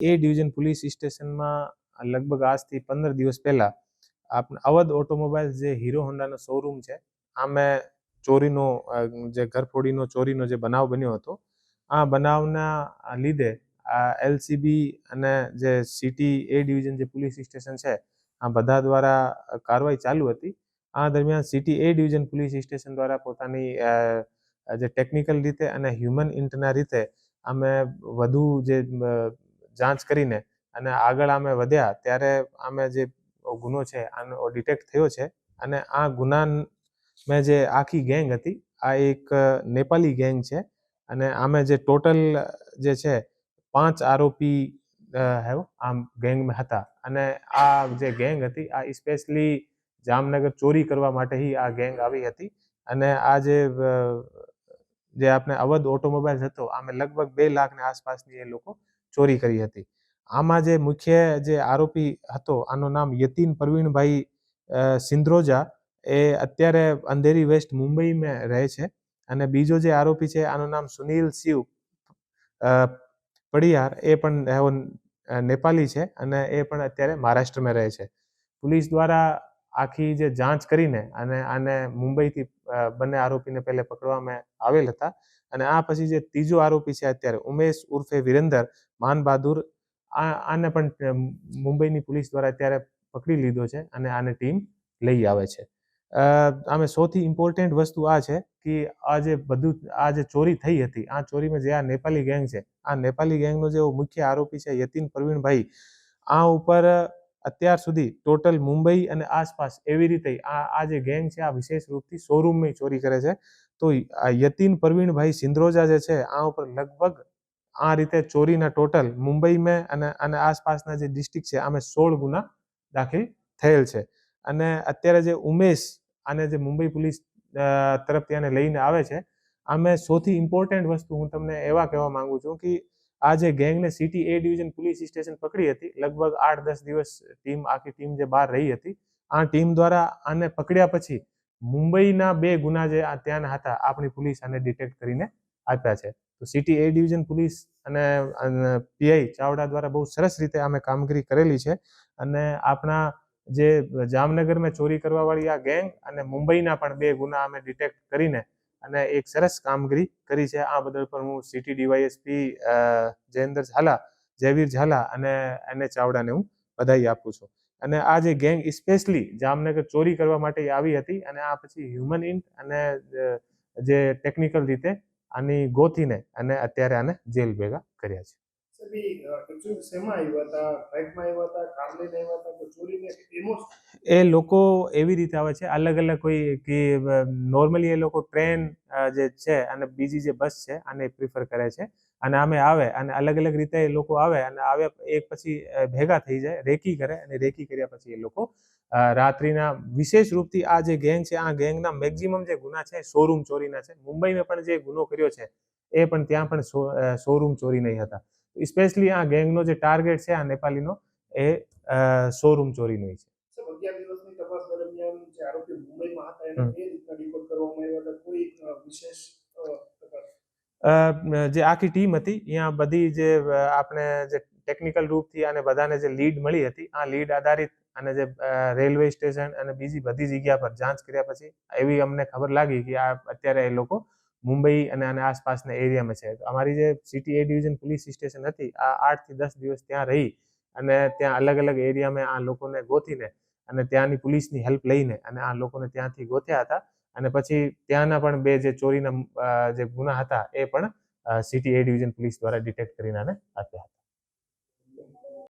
એ division police સ્ટેશનમાં લગભગ આજથી 15 દિવસ પહેલા આપણે અવધ ઓટોમોબાઈલ્સ જે હીરો હોન્ડાનો શોરૂમ છે, આમાં ચોરીનો જે ઘરફોડીનો ચોરીનો જે બનાવ બન્યો હતો, આ બનાવના લીધે આ એલસીબી અને જે સિટી એ ડિવિઝન જે પોલીસ સ્ટેશન છે, આ બધા દ્વારા કાર્યવાહી ચાલુ હતી. આ દરમિયાન city A division police station દ્વારા પોતાની જે ટેકનિકલ રીતે અને હ્યુમન ઇન્ટના રીતે અમે વધુ જે જાંચ કરીને અને આગળ અમે વધ્યા ત્યારે અમે જે ગુનો છે આનો ડિટેક્ટ થયો છે. અને આ ગુનામાં જે આખી ગેંગ હતી, આ એક નેપાળી ગેંગ છે. અને આમે જે ટોટલ જે છે 5 આરોપી આમ ગેંગમાં હતા. અને આ જે ગેંગ હતી આ સ્પેશિયલી જામનગર ચોરી કરવા માટે આ ગેંગ આવી હતી. અને આ જે આપણે અવધ ઓટોમોબાઈલ્સ હતો, આમે લગભગ 2 લાખની આસપાસની એ લોકો ચોરી કરી હતી. આમાં જે મુખ્ય જે આરોપી હતો, આનું નામ યતીન પ્રવીણભાઈ સિંદ્રોજા, એ અત્યારે અંધેરી વેસ્ટ મુંબઈમાં રહે છે. અને બીજો જે આરોપી છે આનું નામ સુનિલ શિવ પડિયાર, એ પણ નેપાળી છે અને એ પણ અત્યારે મહારાષ્ટ્રમાં રહે છે. પોલીસ દ્વારા આખી જે જાંચ કરીને અને આને મુંબઈથી બંને આરોપીને પહેલે પકડવામાં આવેલ હતા. અને આ પછી જે ત્રીજો આરોપી છે અત્યારે ઉમેશ ઉર્ફે વિરેન્દર માન બહાદુર, આને પણ મુંબઈની પોલીસ દ્વારા અત્યારે પકડી લીધો છે અને આને ટીમ લઈ આવે છે. આમે સૌથી ઇમ્પોર્ટન્ટ વસ્તુ આ છે કે આ જે ચોરી થઈ હતી, આ ચોરીમાં જે આ નેપાળી ગેંગ છે, આ નેપાળી ગેંગનો જે મુખ્ય આરોપી છે યતીન પ્રવીણભાઈ, આ ઉપર અત્યાર સુધી ટોટલ મુંબઈ અને આસપાસ એવી રીતે આ જે ગેંગ છે આ વિશેષ રૂપથી શોરૂમમાં ચોરી કરે છે. તો આ યતીન પ્રવીણભાઈ સિંદ્રોજા જે છે, આ ઉપર લગભગ આ રીતે ચોરીના ટોટલ મુંબઈમાં અને આસપાસના જે ડિસ્ટ્રિક્ટ છે આમાં 16 ગુના દાખલ થયેલ છે. અને અત્યારે જે ઉમેશ આને જે મુંબઈ પોલીસ તરફથી આને લઈને આવે છે, આમે સૌથી ઇમ્પોર્ટન્ટ વસ્તુ હું તમને એવા કહેવા માંગુ છું કે આ જે ગેંગને city A division police station પકડી હતી, લગભગ 8-10 દિવસ આખી ટીમ જે બહાર રહી હતી, આ ટીમ દ્વારા આને પકડ્યા પછી મુંબઈના 2 ગુના જે ત્યાંના હતા, આપણી પોલીસ આને ડિટેક્ટ કરીને આપ્યા છે. તો સિટી એ ડિવિઝન પોલીસ અને પીઆઈ ચાવડા દ્વારા બહુ સરસ રીતે અમે કામગીરી કરેલી છે. અને આપણા જે જામનગરમાં ચોરી કરવાવાળી આ ગેંગ અને મુંબઈના પણ 2 ગુના અમે ડિટેક્ટ કરીને અને એક સરસ કામગીરી કરી છે. આ બદલ પણ હું સિટી ડીવાયએસપી જયવીર ઝાલા અને એને ચાવડાને હું બધાઈ આપું છું. અને આ જે ગેંગ સ્પેશિયલી જામનગર ચોરી કરવા માટે આવી હતી અને આ પછી હ્યુમન ઇન્ટ અને જે ટેકનિકલ રીતે આની ગોતીને અને અત્યારે આને જેલ ભેગા કર્યા છે. એ લોકો એવી રીતે આવે છે, અલગ અલગ કોઈ કે નોર્મલી એ લોકો ટ્રેન જે છે અને બીજી જે બસ છે આને પ્રિફર કરે છે. અને આમે આવે અને અલગ અલગ રીતે એ લોકો આવે અને આવ્યા એક પછી ભેગા થઈ જાય, રેકી કરે અને રેકી કર્યા પછી એ લોકો રાત્રિના વિશેષ રૂપથી આ જે ગેંગ છે, આ ગેંગના મેક્સિમમ જે ગુના છે શોરૂમ ચોરીના છે. મુંબઈમાં પણ જે ગુનો કર્યો છે એ પણ ત્યાં પણ શોરૂમ ચોરી નહીં હતા. સ્પેશિયલી આ ગેંગનો જે ટાર્ગેટ છે આ નેપાળીનો એ શોરૂમ ચોરીનો છે. જે આખી ટીમ હતી અહીંયા બધી જે આપણે જે ટેકનિકલ રૂપથી અને બધાને જે લીડ મળી હતી, આ લીડ આધારિત અને જે રેલવે સ્ટેશન અને બીજી બધી જગ્યા પર જાંચ કર્યા પછી એવી અમને ખબર લાગી કે આ અત્યારે એ લોકો મુંબઈ અને આસપાસના એરિયામાં છે. અમારી જે city A division police station હતી, આ 8 થી 10 દિવસ ત્યાં રહી અને ત્યાં અલગ અલગ એરિયામાં આ લોકોને ગોતીને અને ત્યાંની પોલીસની હેલ્પ લઈને અને આ લોકોને ત્યાંથી ગોત્યા હતા. અને પછી ત્યાંના પણ 2 જે ચોરીના જે ગુના હતા એ પણ સિટી એ ડિવિઝન પોલીસ દ્વારા ડિટેક્ટ કરીને આપ્યા હતા.